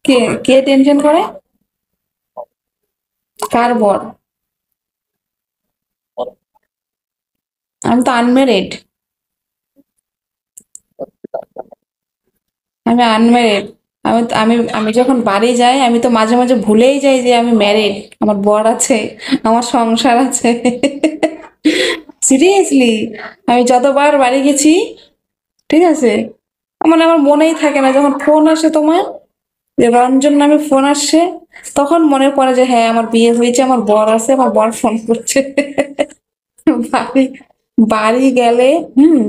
কে কে tension করে? কার বর? আমি তো আনমেরিড। আমি আনমেরিড। আমি আমি যখন বাড়ি যাই আমি তো মাঝে মাঝে ভুলেই যাই যে আমি ম্যারিড, আমার বর আছে, আমার সংসার আছে। সিরিয়াসলি, আমি যতবার বাড়ি গেছি, ঠিক আছে, মানে আমার মনেই থাকে না যখন ফোন আসে তোমার, যে রঞ্জন নামে ফোন আসছে, তখন মনে পড়ে যে হ্যাঁ আমার বিয়ে হয়েছে, আমার বর আছে, আমার বর ফোন করছে। বাড়ি বাড়ি গেলে, হুম,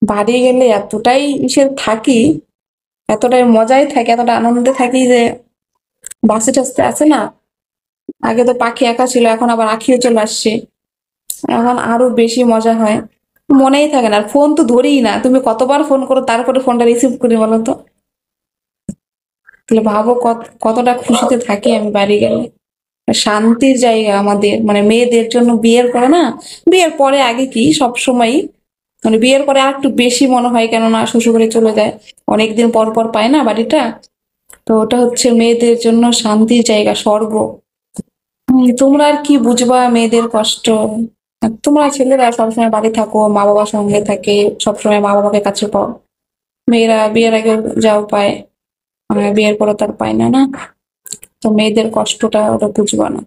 বাড়ি গেলে এতটাই ইসে থাকি, এতটাই মজায় থাকি, এতটা আনন্দে থাকি যে বাসে টাসে আছে না, আগে তো পাখি একা ছিল, এখন আবার আখিও চলে আসছে, এখন আরো বেশি মজা হয়। মনেই থাকে না, আর ফোন তো ধরিই না, তুমি কতবার ফোন করো তারপরে ফোনটা রিসিভ করি বলো তো। তাহলে ভাবো কতটা খুশিতে থাকি আমি বাড়ি গেলে। শান্তির জায়গা আমাদের, মানে মেয়েদের জন্য বিয়ের পরে না, বিয়ের পরে আগে কি সব সময়, মানে বিয়ের পরে আর একটু বেশি মনে হয়, কেননা শ্বশুরবাড়ি চলে যায়, অনেকদিন পর পর পায় না বাড়িটা। তো ওটা হচ্ছে মেয়েদের জন্য শান্তির জায়গা, স্বর্গ। তোমরা আর কি বুঝবা মেয়েদের কষ্ট। আর তোমরা ছেলেরা সবসময় বাড়ি থাকো, মা বাবার সঙ্গে থাকে, সবসময় মা বাবাকে কাছে পাও। মেয়েরা বিয়ের আগে যাও পায়, বিয়ের পরে তার পায় না, না। তো মেয়েদের কষ্টটা ওটা বুঝবা না।